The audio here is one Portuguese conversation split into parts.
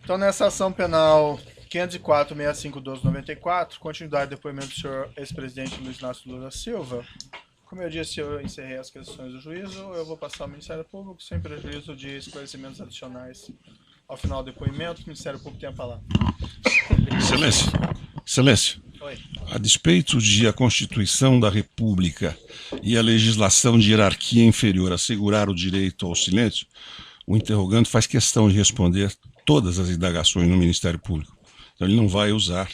Então, nessa ação penal 504-65-12-94, continuidade do depoimento do senhor ex-presidente Luiz Inácio Lula da Silva. Como eu disse, eu encerrei as questões do juízo, eu vou passar ao Ministério Público sem prejuízo de esclarecimentos adicionais. Ao final do depoimento, o Ministério Público tem a palavra. Excelência, Excelência, Oi. a despeito de a Constituição da República e a legislação de hierarquia inferior assegurar o direito ao silêncio, o interrogante faz questão de responder todas as indagações no Ministério Público. Então ele não vai usar,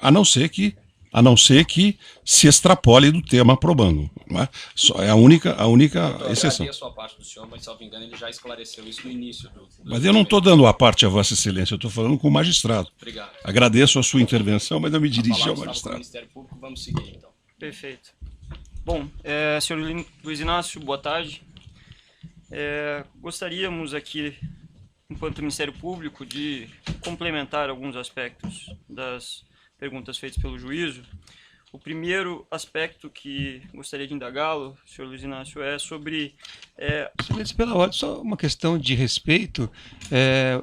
a não ser que se extrapole do tema probando. Não é? É a única exceção. Eu agradeço a parte do senhor, mas, salvo engano, ele já esclareceu isso no início. Mas eu não estou dando a parte a Vossa Excelência, eu estou falando com o magistrado. Obrigado. Agradeço a sua intervenção, mas eu me dirigi ao Com o magistrado. Ministério Público, vamos seguir, então. Perfeito. Bom, senhor Luiz Inácio, boa tarde. Gostaríamos aqui, enquanto Ministério Público, de complementar alguns aspectos das perguntas feitas pelo juízo. O primeiro aspecto que gostaria de indagá-lo, senhor Luiz Inácio, é sobre... Excelência, pela ordem, só uma questão de respeito.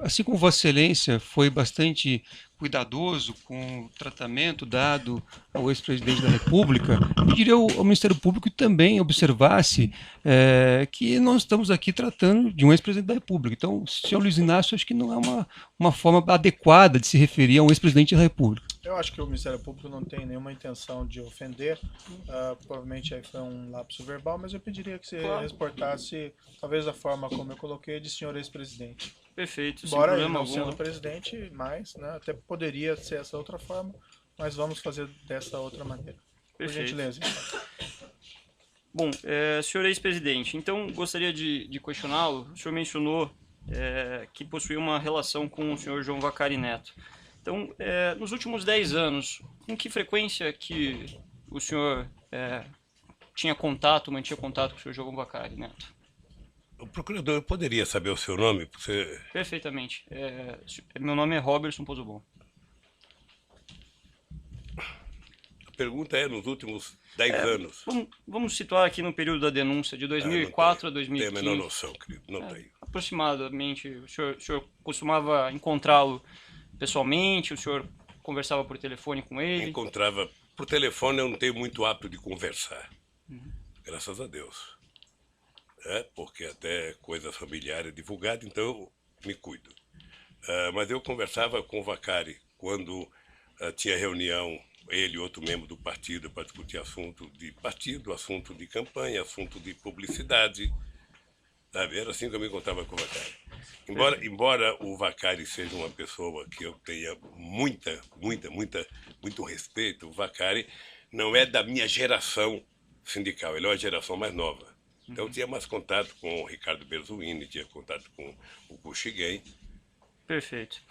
Assim como Vossa Excelência foi bastante cuidadoso com o tratamento dado ao ex-presidente da República, eu diria ao Ministério Público que também observasse que nós estamos aqui tratando de um ex-presidente da República. Então, senhor Luiz Inácio, acho que não é uma forma adequada de se referir a um ex-presidente da República. Eu acho que o Ministério Público não tem nenhuma intenção de ofender, provavelmente aí foi um lapso verbal, mas eu pediria que você reportasse, talvez da forma como eu coloquei, de senhor ex-presidente. Perfeito, sem Embora ele problema não algum. sendo presidente, mas né, até poderia ser essa outra forma, mas vamos fazer dessa outra maneira. Por Perfeito. gentileza. Bom, senhor ex-presidente, então gostaria de questioná-lo. O senhor mencionou que possuía uma relação com o senhor João Vacari Neto. Então, nos últimos 10 anos, com que frequência que o senhor mantinha contato com o senhor João Vacari Neto? O procurador, eu poderia saber o seu nome? Você... Perfeitamente. Meu nome é Robertson Pozobon. A pergunta é nos últimos 10 anos. Vamos situar aqui no período da denúncia, de 2004 a 2015. Tenho a menor noção, querido. Não tenho. Aproximadamente. O senhor costumava encontrá-lo pessoalmente? O senhor conversava por telefone com ele? Encontrava por telefone, eu não tenho muito hábito de conversar. Graças a Deus. Porque até coisa familiar é divulgada, então eu me cuido. Mas eu conversava com o Vacari quando tinha reunião, ele e outro membro do partido, para discutir assunto de partido, assunto de campanha, assunto de publicidade. Sabe? Era assim que eu me encontrava com o Vacari. Embora o Vacari seja uma pessoa que eu tenha muito respeito, o Vacari não é da minha geração sindical, ele é uma geração mais nova. Então eu tinha mais contato com o Ricardo Berzuini, tinha contato com o Kuchiguen. Perfeito.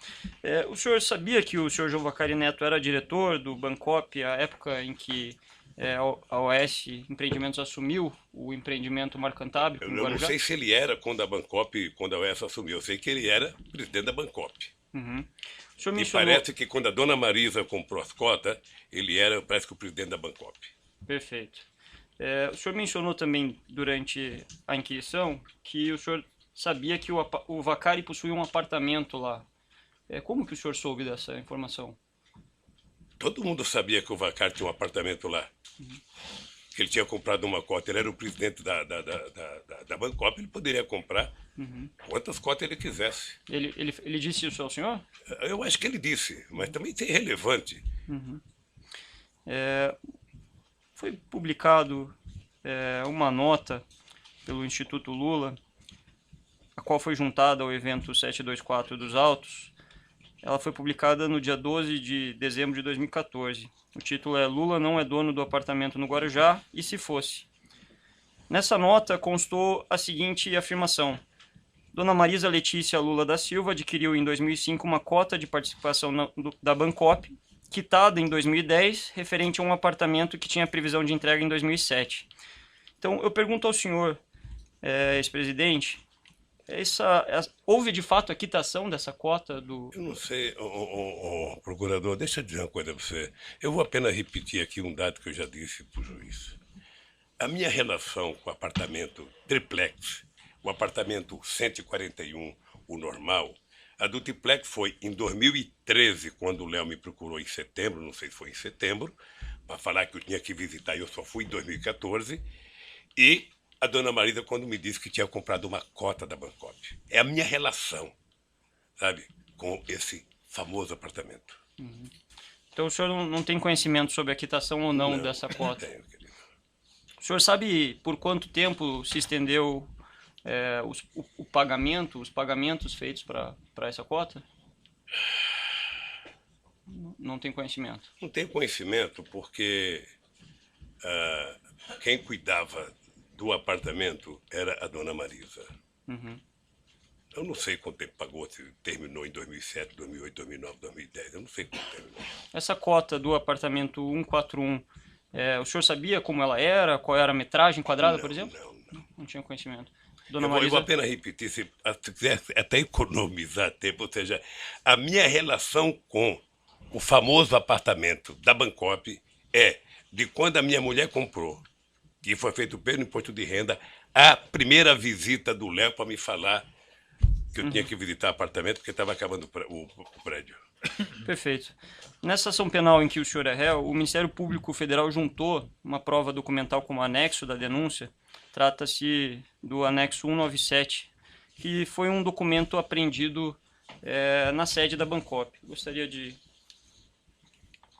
O senhor sabia que o senhor João Vacari Neto era diretor do Bancop, à época em que a OS Empreendimentos assumiu o empreendimento Marcantábrico no Guarujá? Eu não sei se ele era quando a Bancop, quando a OS assumiu, eu sei que ele era presidente da Bancop. Uhum. O senhor E mencionou... parece que quando a dona Marisa comprou as cotas, ele era, parece que, o presidente da Bancop. Perfeito. O senhor mencionou também, durante a inquisição, que o senhor sabia que o Vacari possuía um apartamento lá. Como que o senhor soube dessa informação? Todo mundo sabia que o Vacari tinha um apartamento lá. Que ele tinha comprado uma cota. Ele era o presidente da Bancop, ele poderia comprar quantas cotas ele quisesse. Ele disse isso ao senhor? Eu acho que ele disse, mas também isso é irrelevante. Foi publicado uma nota pelo Instituto Lula, a qual foi juntada ao evento 724 dos Autos. Ela foi publicada no dia 12 de dezembro de 2014. O título é Lula não é dono do apartamento no Guarujá, e se fosse? Nessa nota constou a seguinte afirmação. Dona Marisa Letícia Lula da Silva adquiriu em 2005 uma cota de participação da Bancop, quitada em 2010, referente a um apartamento que tinha previsão de entrega em 2007. Então, eu pergunto ao senhor, ex-presidente, houve de fato a quitação dessa cota do... Eu não sei, procurador, deixa eu dizer uma coisa para você. Eu vou apenas repetir aqui um dado que eu já disse para o juiz. A minha relação com o apartamento triplex, o apartamento 141, o normal, A do triplex foi em 2013, quando o Léo me procurou em setembro, não sei se foi em setembro, para falar que eu tinha que visitar, e eu só fui em 2014. E a dona Marisa, quando me disse que tinha comprado uma cota da Bancop. É a minha relação, sabe, com esse famoso apartamento. Então o senhor não tem conhecimento sobre a quitação ou não dessa Não cota? tenho, querido. O senhor sabe por quanto tempo se estendeu o pagamento, os pagamentos feitos para essa cota? Não tem conhecimento. Não tenho conhecimento porque quem cuidava do apartamento era a dona Marisa. Eu não sei quanto tempo pagou, se terminou em 2007, 2008, 2009, 2010. Eu não sei quanto terminou. Essa cota do apartamento 141, o senhor sabia como ela era? Qual era a metragem quadrada, por exemplo? Não. Não tinha conhecimento. Dona Eu vou Marisa, apenas repetir, se quiser até economizar tempo, ou seja, a minha relação com o famoso apartamento da Bancop é de quando a minha mulher comprou, que foi feito pelo imposto de renda, a primeira visita do Léo para me falar que eu tinha que visitar o apartamento porque estava acabando o prédio. perfeito. Nessa ação penal em que o senhor é réu, o Ministério Público Federal juntou uma prova documental como anexo da denúncia. Trata-se do anexo 197, que foi um documento apreendido na sede da Bancop. Gostaria de,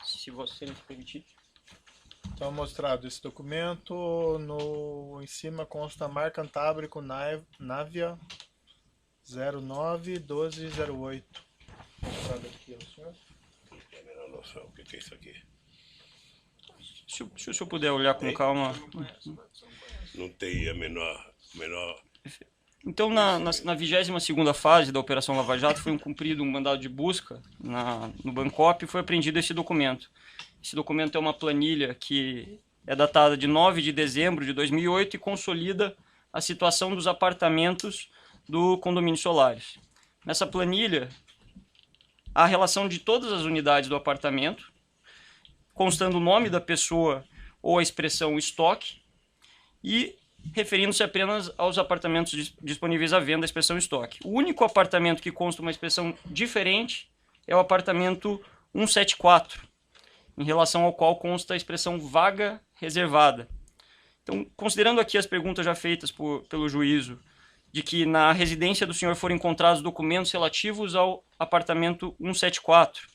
se você me permitir. Então, mostrado esse documento, em cima consta a marca Cantábrico Navia 091208. Mostrado aqui ao senhor. Não tenho a menor noção o que é isso aqui. Se o senhor puder olhar com calma. Não tenho a menor... Então, na 22ª fase da Operação Lava Jato, foi cumprido um mandado de busca no Bancop e foi apreendido esse documento. Esse documento é uma planilha que é datada de 9 de dezembro de 2008 e consolida a situação dos apartamentos do condomínio Solares. Nessa planilha, há a relação de todas as unidades do apartamento, constando o nome da pessoa ou a expressão estoque, e referindo-se apenas aos apartamentos disponíveis à venda, a expressão estoque. O único apartamento que consta uma expressão diferente é o apartamento 174, em relação ao qual consta a expressão vaga reservada. Então, considerando aqui as perguntas já feitas pelo juízo, de que na residência do senhor foram encontrados documentos relativos ao apartamento 174,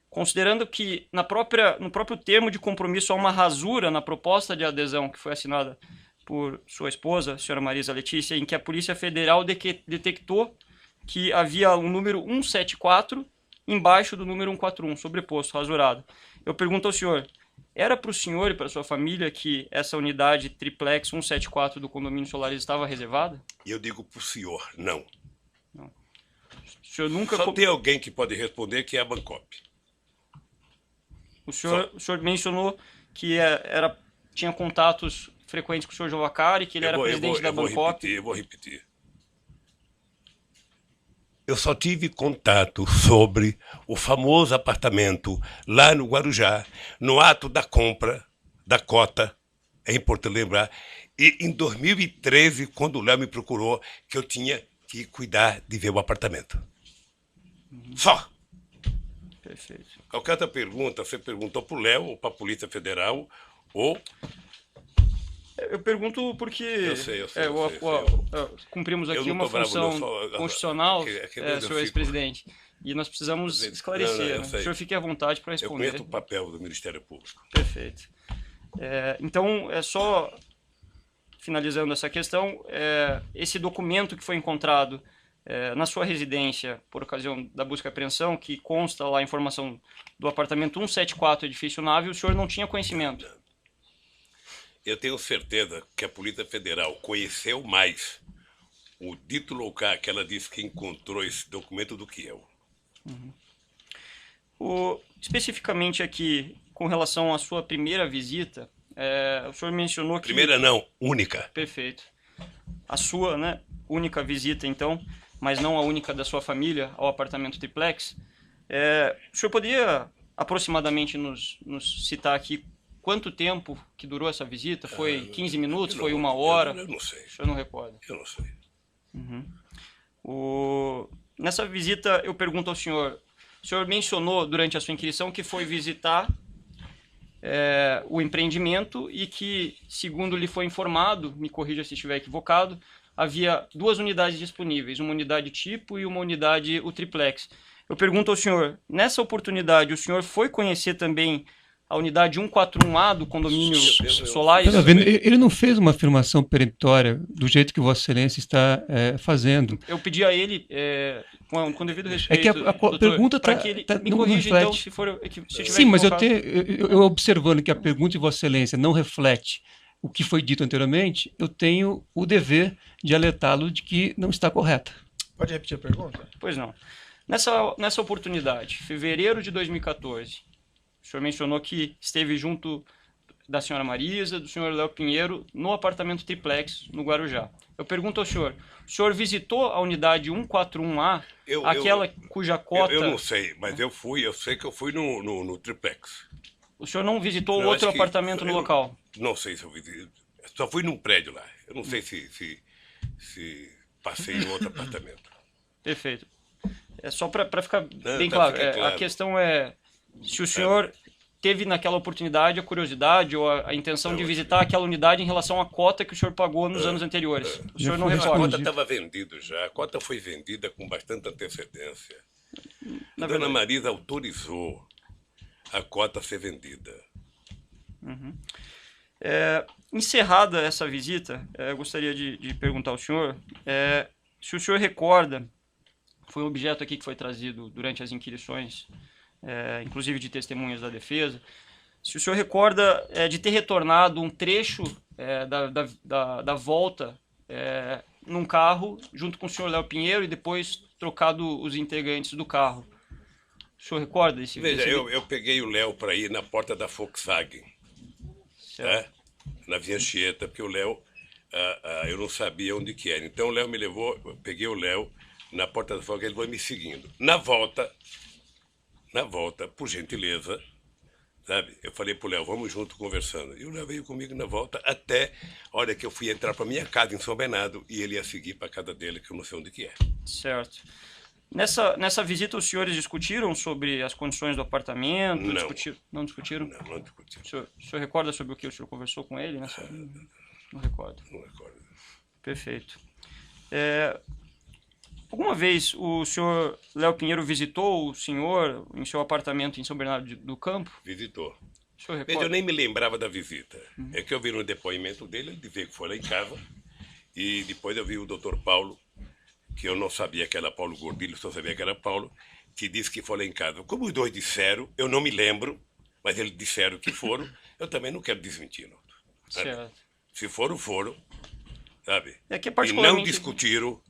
considerando que no próprio termo de compromisso há uma rasura na proposta de adesão que foi assinada por sua esposa, a senhora Marisa Letícia, em que a Polícia Federal detectou que havia um número 174 embaixo do número 141, sobreposto, rasurado. Eu pergunto ao senhor, era para o senhor e para a sua família que essa unidade triplex 174 do condomínio Solares estava reservada? E eu digo para o senhor, não. O senhor nunca... Só tem alguém que pode responder, que é a Bancop. O senhor mencionou que tinha contatos frequentes com o senhor Jovacari, que ele era presidente da Bancop. Eu vou repetir. Eu só tive contato sobre o famoso apartamento lá no Guarujá, no ato da compra da cota, é importante lembrar, e em 2013, quando o Léo me procurou, que eu tinha que cuidar de ver o apartamento. Só. Perfeito. Qualquer outra pergunta, você perguntou para o Léo ou para a Polícia Federal, ou... Eu pergunto porque Eu sei. cumprimos aqui Eu não uma tô bravo, função não, constitucional, eu senhor fico- ex-presidente, e nós precisamos esclarecer. eu Né? sei. O senhor fique à vontade para Eu responder. conheço o papel do Ministério Público. Perfeito. Então, só finalizando essa questão, esse documento que foi encontrado na sua residência por ocasião da busca e apreensão, que consta lá a informação do apartamento 174, edifício Nave, o senhor não tinha conhecimento? Eu tenho certeza que a Polícia Federal conheceu mais o dito local que ela disse que encontrou esse documento do que eu. Especificamente aqui, com relação à sua primeira visita, o senhor mencionou que... Primeira não, única. Perfeito. A sua, né, única visita, então, mas não a única da sua família ao apartamento triplex. O senhor poderia aproximadamente nos citar aqui quanto tempo que durou essa visita? Foi 15 minutos? Foi 1 hora? Eu não sei. O senhor não recorda? Eu não sei. Nessa visita, eu pergunto ao senhor, o senhor mencionou durante a sua inquirição que foi visitar o empreendimento e que, segundo lhe foi informado, me corrija se estiver equivocado, havia 2 unidades disponíveis, uma unidade tipo e uma unidade o triplex. Eu pergunto ao senhor, nessa oportunidade, o senhor foi conhecer também a unidade 141A do condomínio Solares? Tá vendo? Ele não fez uma afirmação peremptória do jeito que Vossa Excelência está fazendo. Eu pedi a ele, com devido respeito, É que a doutor, pergunta para que ele me não corrija, reflete. então, se estiver Sim, mas eu equivocado. observando que a pergunta de Vossa Excelência não reflete o que foi dito anteriormente, eu tenho o dever de alertá-lo de que não está correta. Pode repetir a pergunta? Pois não. Nessa oportunidade, fevereiro de 2014, o senhor mencionou que esteve junto da senhora Marisa, do senhor Léo Pinheiro, no apartamento triplex, no Guarujá. Eu pergunto ao senhor, o senhor visitou a unidade 141A, aquela cuja cota... Eu não sei, mas eu sei que eu fui no triplex. O senhor não visitou Eu outro acho que- apartamento no eu local? Não sei se eu visitei. Só fui num prédio lá. Eu não sei se passei em outro apartamento. Perfeito. É só para ficar bem tá, claro. fica claro. A questão é se o senhor teve naquela oportunidade a curiosidade ou a intenção de visitar aquela unidade em relação à cota que o senhor pagou nos anos anteriores. O senhor não fui A recorda. cota estava vendida já. A cota foi vendida com bastante antecedência. Na A dona verdade. Marisa autorizou a cota a ser vendida. Encerrada essa visita, eu gostaria de perguntar ao senhor se o senhor recorda, foi um objeto aqui que foi trazido durante as inquirições, inclusive de testemunhas da defesa, se o senhor recorda de ter retornado um trecho da volta num carro junto com o senhor Léo Pinheiro e depois trocado os integrantes do carro. O senhor recorda desse? Veja, desse... eu peguei o Léo para ir na porta da Volkswagen, Certo. tá? Na Via Anchieta, porque o Léo, eu não sabia onde que era. Então o Léo me levou, eu peguei o Léo na porta da Volkswagen, ele foi me seguindo. Na volta, por gentileza, sabe? Eu falei pro Léo, vamos junto conversando. E o Léo veio comigo na volta até a hora que eu fui entrar para minha casa em São Bernardo e ele ia seguir para a casa dele, que eu não sei onde que é. Certo. Nessa visita, os senhores discutiram sobre as condições do apartamento? Não. Não discutiram? Não discutiu. O senhor recorda sobre o que o senhor conversou com ele? Não recordo. Não recordo. Perfeito. Alguma vez o senhor Léo Pinheiro visitou o senhor em seu apartamento em São Bernardo do Campo? Visitou. O senhor Veja, eu recorda? nem me lembrava da visita. É que eu vi no depoimento dele, ele dizia que foi lá em casa. E depois eu vi o doutor Paulo, que eu não sabia que era Paulo Gordilho, só sabia que era Paulo, que disse que foi lá em casa. Como os dois disseram, eu não me lembro, mas eles disseram que foram, eu também não quero desmentir. Não. Certo. Se foram, foram, sabe? É que E não particularmente... discutiram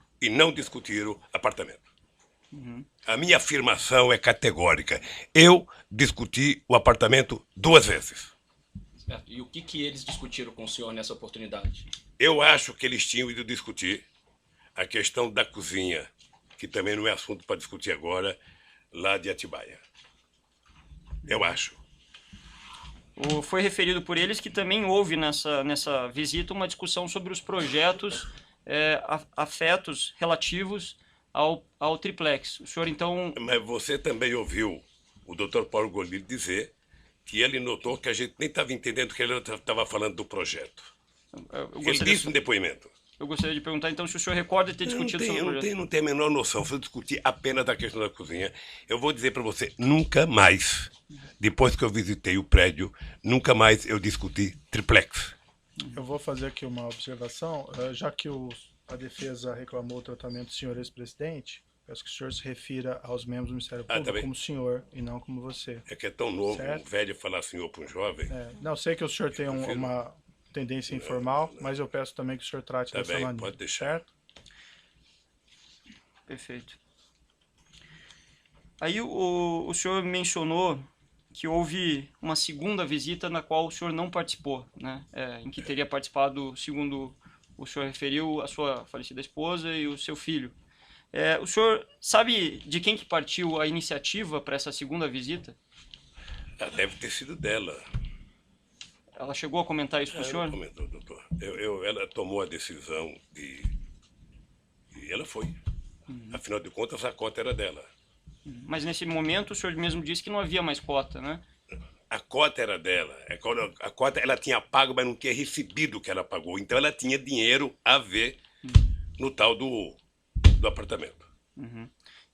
apartamento. A minha afirmação é categórica. Eu discuti o apartamento 2 vezes. Certo. E o que eles discutiram com o senhor nessa oportunidade? Eu acho que eles tinham ido discutir a questão da cozinha, que também não é assunto para discutir agora, lá de Atibaia. Eu acho. Foi referido por eles que também houve nessa visita uma discussão sobre os projetos afetos relativos ao triplex. O senhor, então... Mas você também ouviu o doutor Paulo Gordilho dizer que ele notou que a gente nem estava entendendo que ele estava falando do projeto. Ele disse no depoimento. Eu gostaria de perguntar, então, se o senhor recorda de ter discutido sobre o projeto. Não tenho a menor noção. Se eu discutir apenas da questão da cozinha, eu vou dizer para você, nunca mais, depois que eu visitei o prédio, nunca mais eu discuti triplex. Eu vou fazer aqui uma observação. Já que a defesa reclamou o tratamento do senhor ex-presidente, peço que o senhor se refira aos membros do Ministério Público tá bem. como senhor e não como você. É que é tão novo, Certo. um velho falar senhor para um jovem. Não, sei que o senhor tem uma tendência informal, mas eu peço também que o senhor trate Tá dessa bem, maneira. pode deixar. Certo? Perfeito. Aí o senhor mencionou que houve uma segunda visita na qual o senhor não participou, né? Em que teria participado, segundo o senhor referiu, a sua falecida esposa e o seu filho. O senhor sabe de quem que partiu a iniciativa para essa segunda visita? Deve ter sido dela. Ela chegou a comentar isso com o Ela senhor? comentou, doutor. Ela tomou a decisão de... E ela foi. Afinal de contas, a cota era dela. Mas nesse momento o senhor mesmo disse que não havia mais cota, né? A cota era dela. A cota ela tinha pago, mas não tinha recebido o que ela pagou. Então ela tinha dinheiro a ver no tal do apartamento.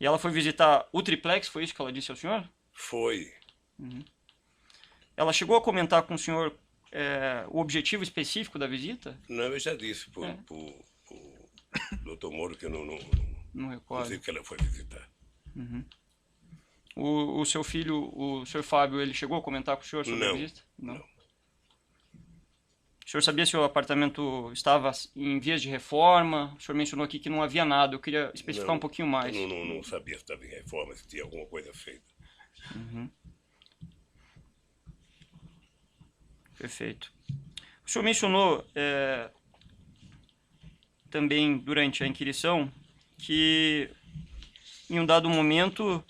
E ela foi visitar o triplex, foi isso que ela disse ao senhor? Foi. Ela chegou a comentar com o senhor o objetivo específico da visita? Não, eu já disse pro Dr. Moro que eu não Não recordo. sei que ela foi visitar. O seu filho, o senhor Fábio, ele chegou a comentar com o senhor sobre a Não, visita? não. O senhor sabia se o apartamento estava em vias de reforma? O senhor mencionou aqui que não havia nada. Eu queria especificar um pouquinho mais. Eu não sabia se estava em reforma, se tinha alguma coisa feita. Perfeito. O senhor mencionou também durante a inquirição que em um dado momento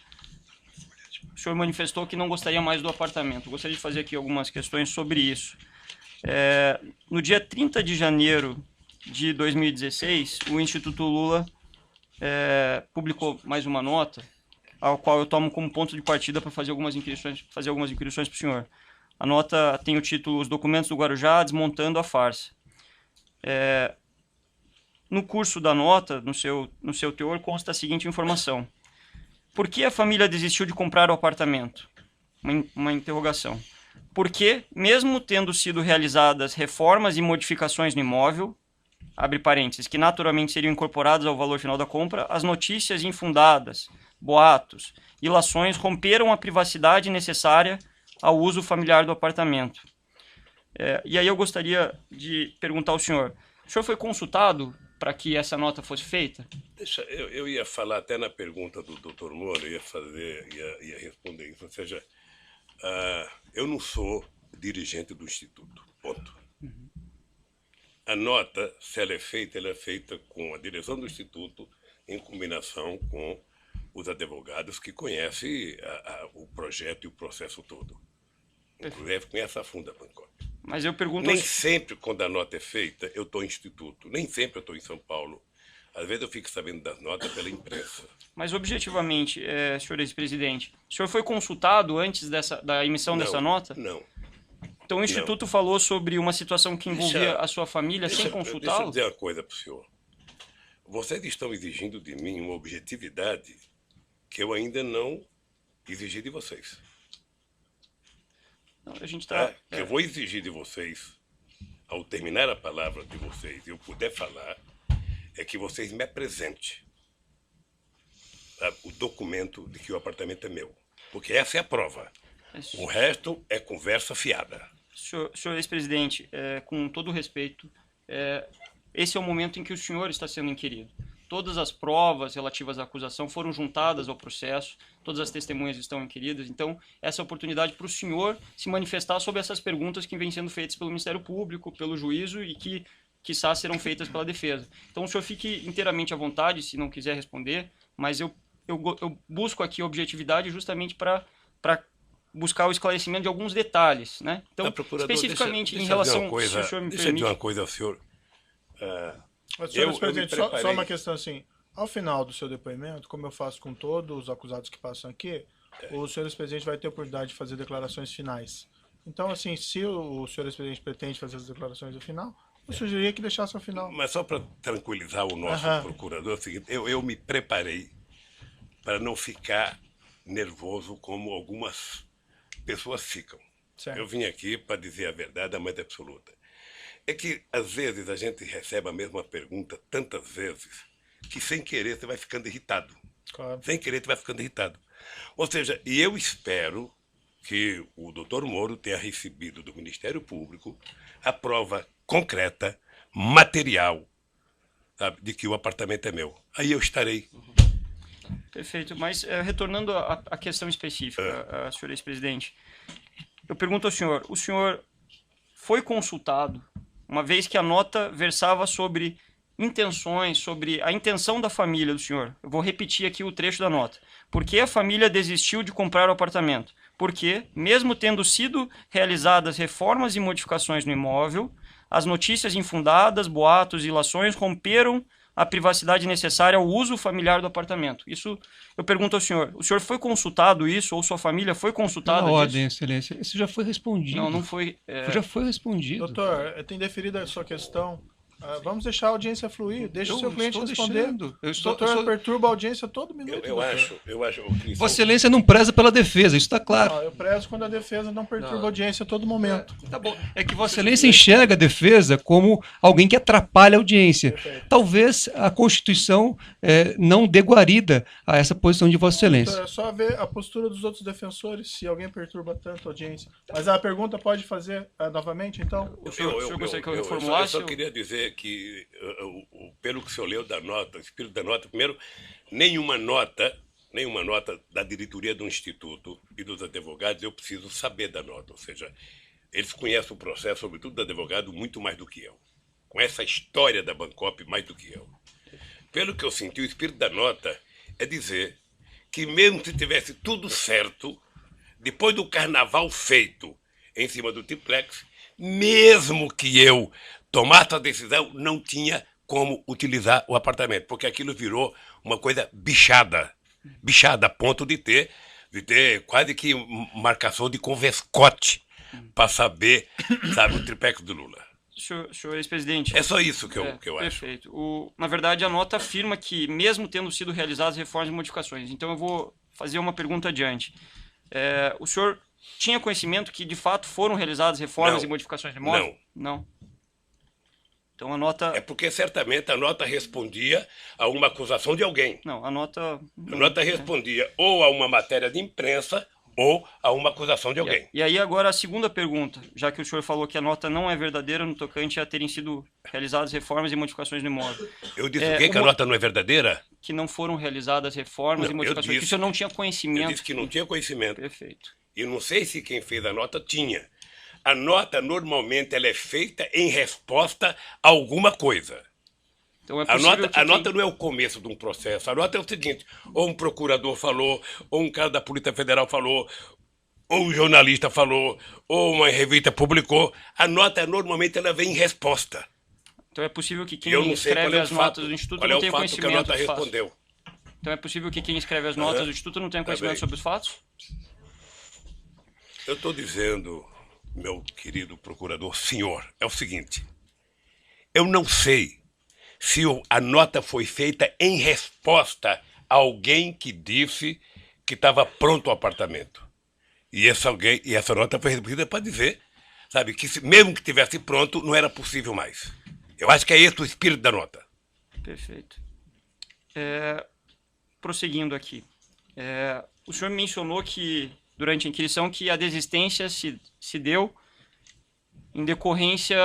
o senhor manifestou que não gostaria mais do apartamento. Eu gostaria de fazer aqui algumas questões sobre isso. No dia 30 de janeiro de 2016, o Instituto Lula publicou mais uma nota, ao qual eu tomo como ponto de partida para fazer algumas inquirições para o senhor. A nota tem o título Os Documentos do Guarujá Desmontando a Farsa. No curso da nota, no seu teor, consta a seguinte informação. Por que a família desistiu de comprar o apartamento? Uma interrogação. Porque, mesmo tendo sido realizadas reformas e modificações no imóvel, abre parênteses, que naturalmente seriam incorporadas ao valor final da compra, as notícias infundadas, boatos, ilações romperam a privacidade necessária ao uso familiar do apartamento. E aí eu gostaria de perguntar ao senhor, o senhor foi consultado para que essa nota fosse feita? Eu ia falar até na pergunta do Dr. Moro, ia responder isso. Ou seja, eu não sou dirigente do Instituto, ponto. A nota, se ela é feita com a direção do Instituto, em combinação com os advogados que conhecem o projeto e o processo todo. Inclusive conhece a fundo a Pancop. Mas eu pergunto... Nem sempre, quando a nota é feita, eu estou em Instituto. Nem sempre eu estou em São Paulo. Às vezes eu fico sabendo das notas pela imprensa. Mas objetivamente, senhor ex-presidente, o senhor foi consultado antes da emissão dessa nota? Não. Então o Instituto falou sobre uma situação que envolvia a sua família sem consultá-lo? Deixa eu dizer uma coisa para o senhor. Vocês estão exigindo de mim uma objetividade que eu ainda não exigi de vocês. Não, a gente está... Que eu vou exigir de vocês, ao terminar a palavra de vocês, e eu puder falar, é que vocês me apresentem o documento de que o apartamento é meu. Porque essa é a prova. O resto é conversa fiada. Senhor ex-presidente, com todo o respeito, esse é o momento em que o senhor está sendo inquirido. Todas as provas relativas à acusação foram juntadas ao processo, todas as testemunhas estão inquiridas, então essa é a oportunidade para o senhor se manifestar sobre essas perguntas que vêm sendo feitas pelo Ministério Público, pelo juízo e que, quiçá, serão feitas pela defesa. Então o senhor fique inteiramente à vontade, se não quiser responder, mas eu busco aqui objetividade justamente para buscar o esclarecimento de alguns detalhes, né? Então, especificamente em relação... Deixa eu dizer uma coisa ao senhor. Mas, senhor presidente, só uma questão assim. Ao final do seu depoimento, como eu faço com todos os acusados que passam aqui, o senhor ex-presidente vai ter a oportunidade de fazer declarações finais. Então, assim, se o senhor ex-presidente pretende fazer as declarações no final, eu sugeriria que deixasse ao final. Mas só para tranquilizar o nosso procurador, é o seguinte, eu me preparei para não ficar nervoso como algumas pessoas ficam. Certo. Eu vim aqui para dizer a verdade, a mais absoluta. É que, às vezes, a gente recebe a mesma pergunta tantas vezes que, sem querer, você vai ficando irritado. Claro. Sem querer, você vai ficando irritado. Ou seja, e eu espero que o Dr. Moro tenha recebido do Ministério Público a prova concreta, material, sabe, de que o apartamento é meu. Aí eu estarei. Perfeito, mas retornando à questão específica, senhor ex-presidente, eu pergunto ao senhor, o senhor foi consultado, uma vez que a nota versava sobre intenções, sobre a intenção da família do senhor? Eu vou repetir aqui o trecho da nota. Por que a família desistiu de comprar o apartamento? Porque, mesmo tendo sido realizadas reformas e modificações no imóvel, as notícias infundadas, boatos e ilações romperam a privacidade necessária ao uso familiar do apartamento. Isso eu pergunto ao senhor. O senhor foi consultado isso, ou sua família foi consultada Pela disso? ordem, excelência. Isso já foi respondido. Não, não foi. Já foi respondido. Doutor, tem deferido a sua questão. Vamos deixar a audiência fluir. Deixa o seu cliente responder. O doutor perturba a audiência a todo minuto. Eu acho, Cris, Vossa Excelência não preza pela defesa, isso está claro. Não, eu prezo quando a defesa não perturba a audiência a todo momento. Tá bom. É que Vossa Excelência enxerga a defesa como alguém que atrapalha a audiência. Perfeito. Talvez a Constituição não dê guarida a essa posição de Vossa Excelência. Doutor, é só ver a postura dos outros defensores, se alguém perturba tanto a audiência. Mas a pergunta pode fazer novamente, então? O senhor gostaria que eu reformulasse? Eu só queria dizer que, pelo que o senhor leu da nota, o espírito da nota, primeiro, nenhuma nota da diretoria do Instituto e dos advogados eu preciso saber da nota. Ou seja, eles conhecem o processo, sobretudo do advogado, muito mais do que eu. Com essa história da Bancop, mais do que eu. Pelo que eu senti, o espírito da nota é dizer que mesmo se tivesse tudo certo, depois do carnaval feito em cima do triplex, mesmo que eu tomasse a decisão, não tinha como utilizar o apartamento, porque aquilo virou uma coisa bichada a ponto de ter quase que marcação de converscote para saber, sabe, o triplex do Lula. Senhor ex-presidente. É só isso que eu acho. Perfeito. Na verdade, a nota afirma que, mesmo tendo sido realizadas reformas e modificações, então eu vou fazer uma pergunta adiante. O senhor tinha conhecimento que, de fato, foram realizadas reformas e modificações de imóvel? Não. Então a nota... É porque certamente a nota respondia a uma acusação de alguém. Não, a nota... A nota respondia ou a uma matéria de imprensa ou a uma acusação de alguém. E aí agora a segunda pergunta, já que o senhor falou que a nota não é verdadeira no tocante a terem sido realizadas reformas e modificações no imóvel. Eu disse o quê? Que a nota não é verdadeira? Que não foram realizadas reformas e modificações, que o senhor não tinha conhecimento. Eu disse que não tinha conhecimento. Perfeito. E não sei se quem fez a nota tinha. A nota, normalmente, ela é feita em resposta a alguma coisa. Então, a nota não é o começo de um processo. A nota é o seguinte, ou um procurador falou, ou um cara da Polícia Federal falou, ou um jornalista falou, ou uma revista publicou. A nota, normalmente, ela vem em resposta. Então é possível que quem escreve as notas do Instituto não tenha conhecimento que a nota respondeu. Então é possível que quem escreve as notas do Instituto não tenha conhecimento sobre os fatos? Eu estou dizendo, meu querido procurador, senhor, é o seguinte. Eu não sei se a nota foi feita em resposta a alguém que disse que estava pronto o apartamento. E essa nota foi recebida para dizer, sabe, que mesmo que tivesse pronto, não era possível mais. Eu acho que é esse o espírito da nota. Perfeito. Prosseguindo aqui. O senhor mencionou que, durante a inquirição, que a desistência se deu em decorrência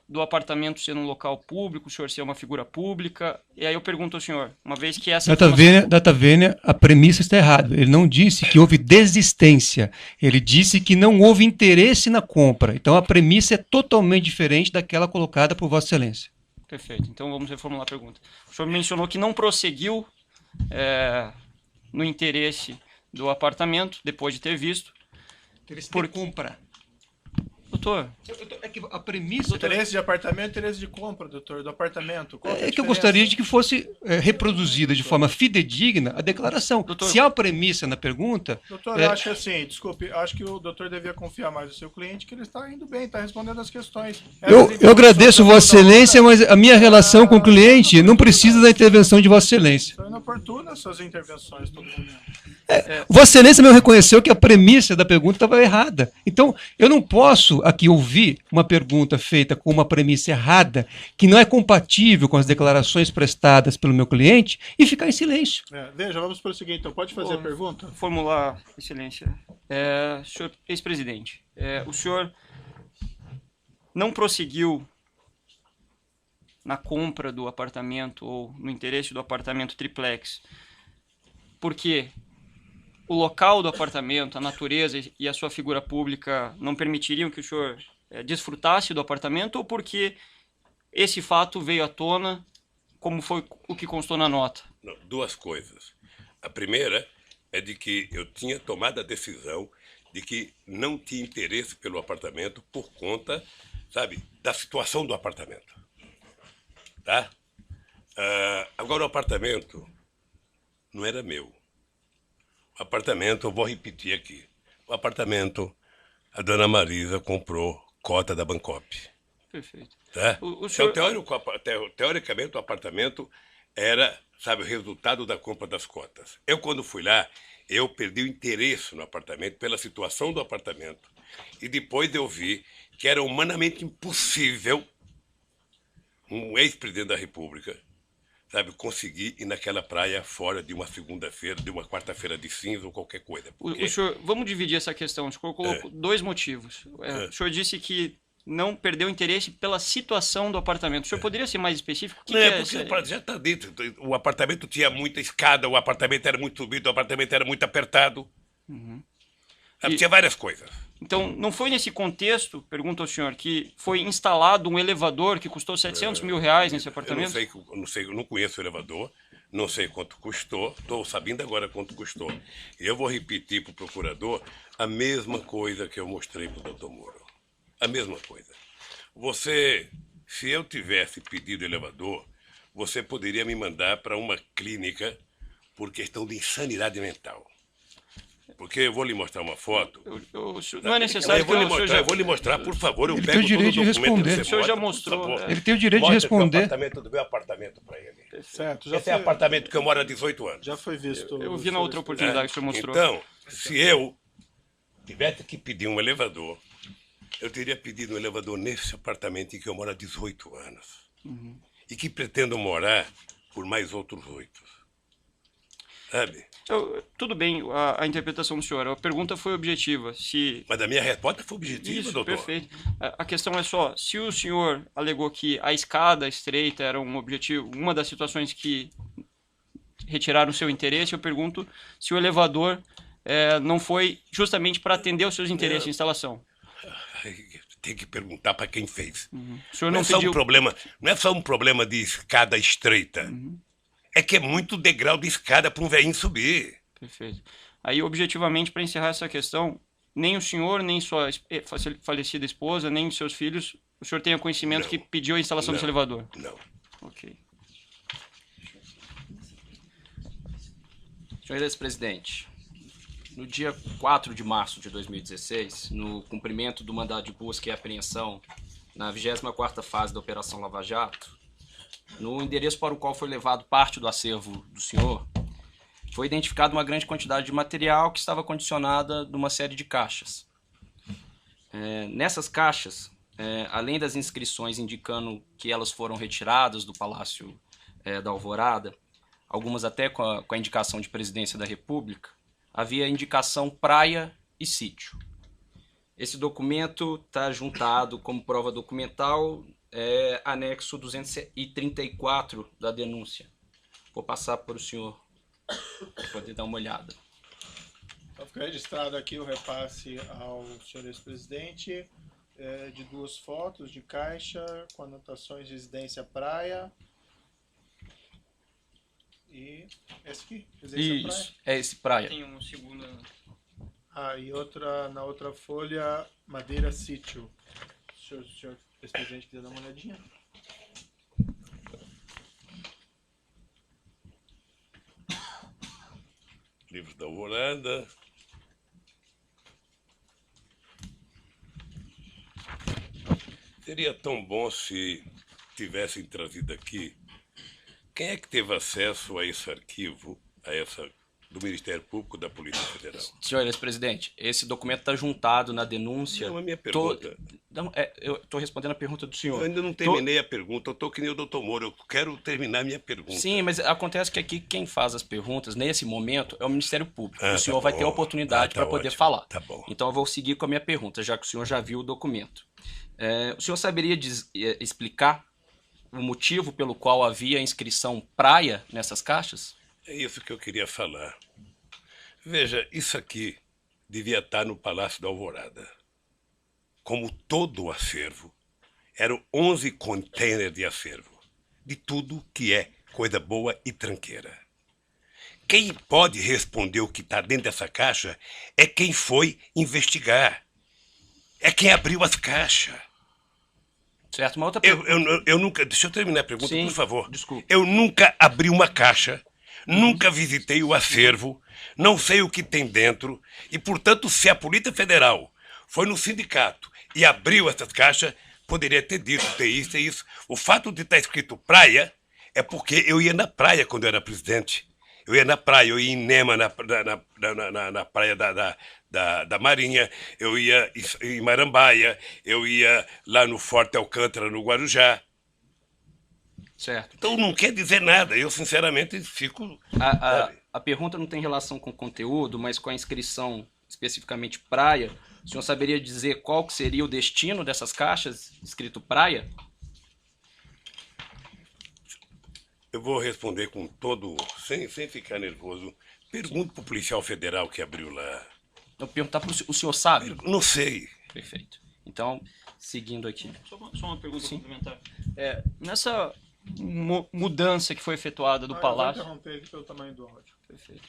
do apartamento ser um local público, o senhor ser uma figura pública. E aí eu pergunto ao senhor, uma vez que essa... Data vênia, a premissa está errada. Ele não disse que houve desistência. Ele disse que não houve interesse na compra. Então a premissa é totalmente diferente daquela colocada por Vossa Excelência. Perfeito. Então vamos reformular a pergunta. O senhor mencionou que não prosseguiu no interesse do apartamento, depois de ter visto. Interesse por compra. Doutor, é que a premissa... Interesse de apartamento, interesse de compra, doutor, do apartamento. É que eu gostaria de que fosse reproduzida de forma fidedigna a declaração. Doutor, se há uma premissa na pergunta... Doutor, eu acho assim, desculpe, acho que o doutor devia confiar mais no seu cliente, que ele está indo bem, está respondendo as questões. Eu agradeço Vossa Excelência, mas a minha relação com o cliente não precisa da intervenção de Vossa Excelência. São inoportunas suas intervenções todo momento. Vossa Excelência mesmo reconheceu que a premissa da pergunta estava errada. Então, eu não posso aqui ouvir uma pergunta feita com uma premissa errada, que não é compatível com as declarações prestadas pelo meu cliente, e ficar em silêncio. Veja, vamos prosseguir então. Pode fazer a pergunta? Formular, Excelência. Senhor ex-presidente, o senhor não prosseguiu na compra do apartamento ou no interesse do apartamento triplex, porque o local do apartamento, a natureza e a sua figura pública não permitiriam que o senhor desfrutasse do apartamento, ou porque esse fato veio à tona, como foi o que constou na nota? Não, duas coisas. A primeira é de que eu tinha tomado a decisão de que não tinha interesse pelo apartamento por conta, sabe, da situação do apartamento. Tá? Agora, o apartamento não era meu. O apartamento, eu vou repetir aqui. O apartamento, a dona Marisa comprou cota da Bancop. Perfeito. Tá? O senhor- Teoricamente, o apartamento era, sabe, o resultado da compra das cotas. Eu, quando fui lá, eu perdi o interesse no apartamento pela situação do apartamento. E depois eu vi que era humanamente impossível um ex-presidente da República, sabe, conseguir ir naquela praia fora de uma segunda-feira, de uma quarta-feira de cinza ou qualquer coisa. Porque O senhor, vamos dividir essa questão. O senhor colocou dois motivos. O senhor disse que não perdeu interesse pela situação do apartamento. O senhor poderia ser mais específico? O que não, que é porque já está dito. O apartamento tinha muita escada, o apartamento era muito subido, o apartamento era muito apertado. Sabe, E- tinha várias coisas. Então, não foi nesse contexto, pergunto ao senhor, que foi instalado um elevador que custou 700 mil reais nesse Eu apartamento? eu não conheço o elevador, não sei quanto custou, estou sabendo agora quanto custou. E eu vou repetir para o procurador a mesma coisa que eu mostrei para o doutor Moro. A mesma coisa. Se eu tivesse pedido elevador, você poderia me mandar para uma clínica por questão de insanidade mental. Porque eu vou lhe mostrar uma foto. Não é necessário Eu vou lhe o senhor mostrar, já... eu vou lhe mostrar, por favor. Eu Ele pego tem o direito todo de documento que responder. você O senhor já mostra, mostrou, por favor. Ele tem o direito de Mostra responder. Do meu apartamento para ele. Certo, já Esse é o foi, apartamento que eu moro há 18 anos. já foi visto. Eu vi na outra oportunidade que o senhor mostrou. Então, se eu tivesse que pedir um elevador, eu teria pedido um elevador nesse apartamento em que eu moro há 18 anos. E que pretendo morar por mais outros 8. Sabe? Tudo bem, a interpretação do senhor. A pergunta foi objetiva. Mas a minha resposta foi objetiva, Isso, doutor. perfeito. A questão é só, se o senhor alegou que a escada estreita era um objetivo, uma das situações que retiraram o seu interesse, eu pergunto se o elevador não foi justamente para atender os seus interesses de instalação. Tem que perguntar para quem fez. O senhor Não não é só pediu... não é só um problema de escada estreita. É que é muito degrau de escada para um velhinho subir. Perfeito. Aí, objetivamente, para encerrar essa questão, nem o senhor, nem sua falecida esposa, nem os seus filhos, o senhor tenha conhecimento Não. que pediu a instalação desse elevador? Não. Ok. Senhor ex-presidente, no dia 4 de março de 2016, no cumprimento do mandado de busca e apreensão na 24ª fase da Operação Lava Jato, no endereço para o qual foi levado parte do acervo do senhor, foi identificada uma grande quantidade de material que estava condicionada numa série de caixas. Nessas caixas, além das inscrições indicando que elas foram retiradas do Palácio da Alvorada, algumas até com a indicação de Presidência da República, havia indicação praia e sítio. Esse documento está juntado como prova documental, anexo 234 da denúncia. Vou passar para o senhor poder dar uma olhada. Então, fica registrado aqui o repasse ao senhor ex-presidente de 2 fotos de caixa com anotações de residência praia. E esse aqui, residência praia. Isso, é esse praia. Tem um segundo... E na outra folha, madeira sítio. Se o senhor ex-presidente quiser dar uma olhadinha. Livro da Alvorada. Seria tão bom se tivessem trazido aqui. Quem é que teve acesso a esse arquivo, do Ministério Público da Polícia Federal? Senhor ex-presidente, esse documento está juntado na denúncia. Não, a minha pergunta. Eu estou respondendo a pergunta do Eu senhor. ainda não terminei a pergunta, eu estou que nem o doutor Moro, eu quero terminar a minha pergunta. Sim, mas acontece que aqui quem faz as perguntas, nesse momento, é o Ministério Público. Ah, O senhor tá vai ter a bom. oportunidade Tá para poder ótimo. falar. Tá bom. Então eu vou seguir com a minha pergunta, já que o senhor já viu o documento. O senhor saberia explicar o motivo pelo qual havia a inscrição praia nessas caixas? É isso que eu queria falar. Veja, isso aqui devia estar no Palácio da Alvorada. Como todo o acervo, eram 11 containers de acervo, de tudo que é coisa boa e tranqueira. Quem pode responder o que está dentro dessa caixa é quem foi investigar. É quem abriu as caixas. Certo, uma outra pergunta. Eu nunca. Deixa eu terminar a pergunta, Sim, por favor. desculpe. Eu nunca abri uma caixa, nunca visitei o acervo, não sei o que tem dentro, e, portanto, se a Polícia Federal foi no sindicato e abriu essas caixas, poderia ter dito, ter isso e isso. O fato de estar escrito praia é porque eu ia na praia quando eu era presidente. Eu ia na praia, eu ia em Nema, na praia da Marinha, eu ia em Marambaia, eu ia lá no Forte Alcântara, no Guarujá. Certo. Então não quer dizer nada, eu sinceramente fico... A pergunta não tem relação com o conteúdo, mas com a inscrição especificamente praia. O senhor saberia dizer qual que seria o destino dessas caixas escrito praia? Eu vou responder com todo... sem ficar nervoso. Pergunto para o policial federal que abriu lá. Eu vou perguntar para o senhor sabe? Não sei. Perfeito. Então, seguindo aqui. Só uma pergunta complementar. Nessa mudança que foi efetuada do Eu vou Palácio... interromper aqui pelo tamanho do áudio. Perfeito.